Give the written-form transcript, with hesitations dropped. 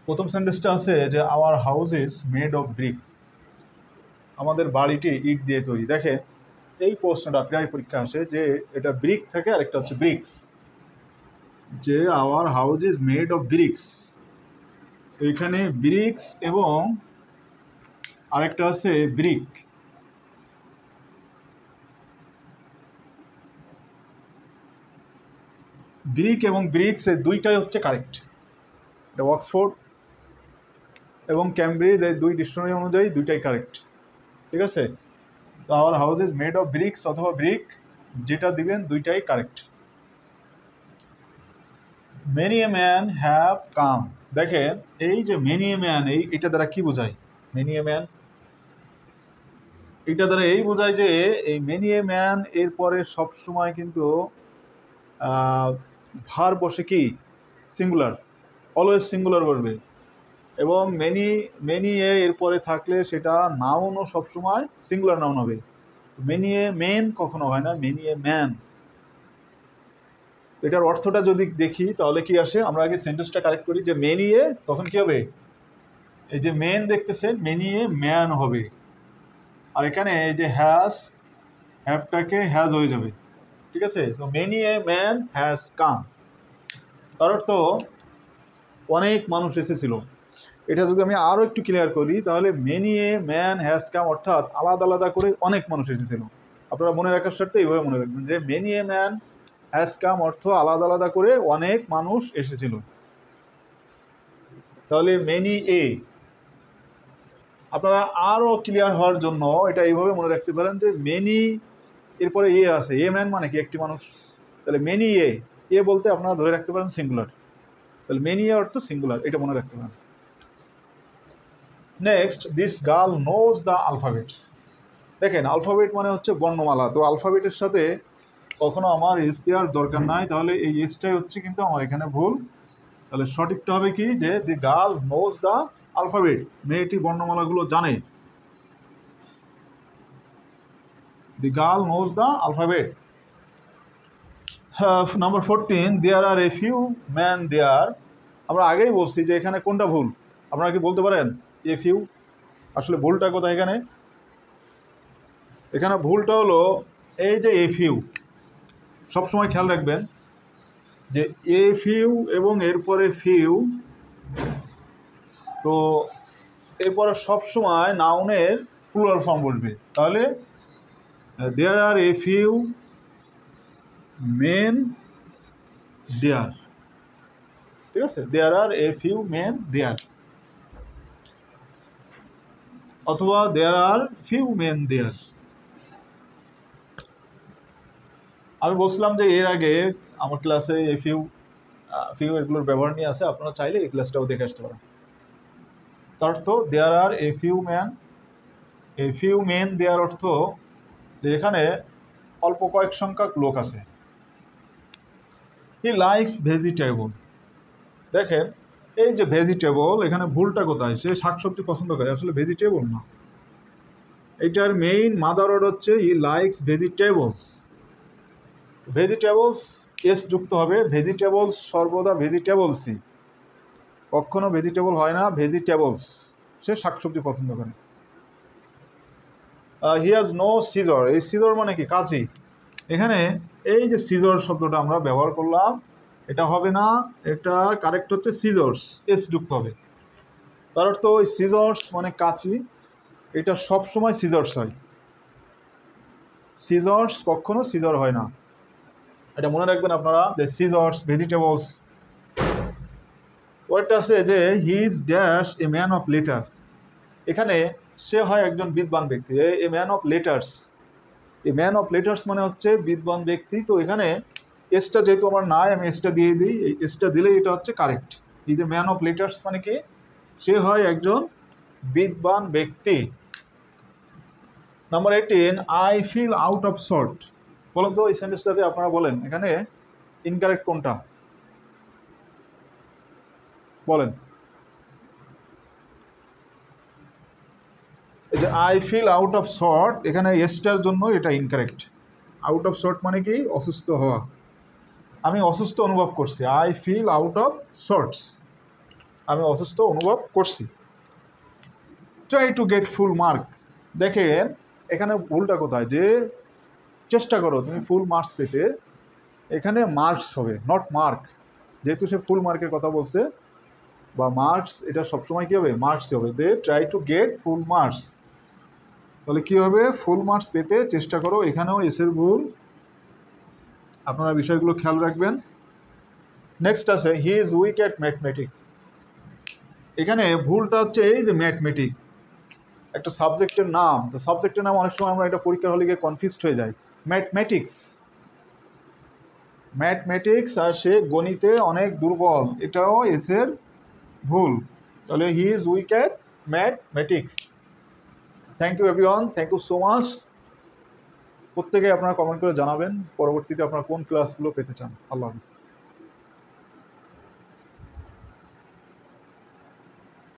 প্রথম সেন্টেন্সটা আছে যে our house is made of bricks, আমাদের বাড়িটি ইট দিয়ে তৈরি। দেখে এই প্রশ্নটা প্রায় পরীক্ষা আসে যে এটা ব্রিক থাকে আর একটা হচ্ছে ব্রিক্স, যে our house is made of bricks, এখানে ব্রিক্স এবং আরেকটা আছে ব্রিক। ব্রিক এবং ব্রিক্স এই দুইটাই হচ্ছে কারেক্ট। এটা অক্সফোর্ড এবং ক্যামব্রিজ এই দুই ডিকশনারি অনুযায়ী দুইটাই কারেক্ট, ঠিক আছে। তো our house is made of bricks অথবা ব্রিক, যেটা দিবেন দুইটাই correct. Many a man have come, দেখেন এই যে মেনি এ ম্যান, এটা দ্বারা কি বোঝায়? মেনি এ ম্যান এটা দ্বারা এই বোঝায় যে এই মেনি এ ম্যান এরপরে সবসময় কিন্তু ভার বসে কি সিঙ্গুলার, অলওয়েজ সিঙ্গুলার বলবে, এবং মেনি এরপরে থাকলে সেটা নাউনও সবসময় সিঙ্গুলার নাউন হবে। মেনি এ মেন কখনো হয় না, মেনি এ ম্যান। এটার অর্থটা যদি দেখি তাহলে কি আসে, আমরা আগে সেন্টেন্সটা কারেক্ট করি যে মেনি এ, তখন কি হবে? এই যে মেন দেখতেছেন, মেনি এ ম্যান হবে, আর এখানে এই যে হ্যাভটাকে হ্যাজ হয়ে যাবে, ঠিক আছে। তো many a man has come, তার অর্থ অনেক মানুষ এসেছিল। এটা যদি আমি আরও একটু ক্লিয়ার করি তাহলে many a man has come অর্থাৎ আলাদা আলাদা করে অনেক মানুষ এসেছিল। আপনারা মনে রাখার স্বার্থে এইভাবে মনে রাখবেন যে many a man has come অর্থ আলাদা আলাদা করে অনেক মানুষ এসেছিল। তাহলে মেনি এ, আপনারা আরও ক্লিয়ার হওয়ার জন্য এটা এইভাবে মনে রাখতে পারেন যে মেনি এরপরে এ আছে, এ ম্যান মানে কি একটি মানুষ, তাহলে মেনি এ বলতে আপনারা ধরে রাখতে পারেন সিঙ্গুলার, তাহলে মেনি এ অর্থ সিঙ্গুলার, এটা মনে রাখতে পারেন। Next, this girl knows the alphabets, দেখেন আলফাবেট মানে হচ্ছে বর্ণমালা, তো আলফাবেটের সাথে কখনো আমার এস দেওয়ার দরকার নাই, তাহলে এই এসটাই হচ্ছে কিন্তু আমার এখানে ভুল। তাহলে সঠিকটা হবে কি যে the girl knows the alphabet, মেয়েটি বর্ণমালাগুলো জানে। The girl knows the alphabet. Number 14, there are a few man there, আমরা আগেই বলছি যে এখানে কোনটা ভুল, আপনারা কি বলতে পারেন? এ ফিউ, আসলে ভুলটা কোথায় এখানে? এখানে ভুলটা হলো এই যে এ ফিউ, সবসময় খেয়াল রাখবেন যে এ ফিউ এবং এরপরে ফিউ, তো এরপরে সবসময় নাউনের প্লুরাল ফর্ম বলবে, তাহলে দেয়ার আর এ ফিউ মেন দেয়ার, ঠিক আছে, দেয়ার আর এ ফিউ মেন দেয়ার, অথবা দেয়ার আর ফিউ মেন দেয়ার। আমি বলছিলাম যে এর আগে আমার ক্লাসে এ ফিউ এগুলোর ব্যবহার নিয়ে আছে, আপনারা চাইলে এই ক্লাসটাও দেখে আসতে পারেন। তার অর্থ দেয়ার আর এ ফিউ মেন দেয়ার অর্থ যে এখানে অল্প কয়েক সংখ্যক লোক আছে। হি লাইকস ভেজিটেবল, দেখেন এই যে ভেজিটেবল, এখানে ভুলটা কোথায়? সে শাকসবজি পছন্দ করে, আসলে ভেজিটেবল না, এইটার মেইন মাদার ওয়ার্ড হচ্ছে he likes vegetables. Vegetables S যুক্ত হবে, ভেজিটেবলস সর্বদা ভেজিটেবলসই, কখনো ভেজিটেবল হয় না, ভেজিটেবলস, সে শাকসবজি পছন্দ করে। হি হ্যাজ নো সিজর, এই সিজর মানে কি? কাঁচি। এখানে এই যে সিজর শব্দটা আমরা ব্যবহার করলাম, এটা হবে না, এটা কারেক্ট হচ্ছে সিজর্স, এস যুক্ত হবে। তার অর্থ ওই সিজর্স মানে কাঁচি, এটা সবসময় সিজর্স হয়, সিজর্স কখনো সিজর হয় না, এটা মনে রাখবেন আপনারা যে সিজর্স ভেজিটেবলস। ওয়ার্ডটা আছে যে he is dash a man of letter, এখানে সে হয় একজন বিদ্বান ব্যক্তি, a man of letters, a man of letters মানে হচ্ছে বিদ্বান ব্যক্তি। তো এখানে এসটা যেহেতু আমার নাই, আমি এসটা দিয়ে দিই, এই এসটা দিলেই এটা হচ্ছে কারেক্ট। এই যে ম্যান অফ লেটার্স মানে কি? সে হয় একজন বিদ্বান ব্যক্তি। Number 18, I fill out of sort, বলুন তো এই সেন্টেন্সটাতে আপনারা বলেন এখানে ইনকারেক্ট কোনটা বলেন? এই যে I fill out of sort, এখানে এসটার জন্য এটা ইনকারেক্ট। আউট অফ সর্ট মানে কি? অসুস্থ হওয়া, আমি অসুস্থ অনুভব করছি, I fill out of sorts. আমি অসুস্থ অনুভব করছি। Try to get full mark, দেখেন এখানে ভুলটা কোথায়, যে চেষ্টা করো তুমি ফুল মার্কস পেতে, এখানে মার্কস হবে নট মার্ক, যেহেতু সে ফুল মার্কের কথা বলছে বা মার্কস, এটা সবসময় কী হবে, মার্কসই হবে। They try to get full marks, তাহলে কী হবে, ফুল মার্কস পেতে চেষ্টা করো, এখানেও এসের ভুল, আপনারা বিষয়গুলো খেয়াল রাখবেন। নেক্সট আছে হি ইজ উইক অ্যাট ম্যাথমেটিক, এখানে ভুলটা হচ্ছে এই যে ম্যাথমেটিক একটা সাবজেক্টের নাম, তো সাবজেক্টের নাম অনেক সময় আমরা এটা পরীক্ষার হলে গিয়ে কনফিউজড হয়ে যাই। ম্যাথমেটিক্স আর সে গণিতে অনেক দুর্বল, এটাও এসের ভুল, তাহলে he is weak at mathematics. Thank you everyone, thank you so much. প্রত্যেকে আপনারা কমেন্ট করে জানাবেন পরবর্তীতে আপনারা কোন ক্লাসগুলো পেতে চান। আল্লাহ হাফিজ।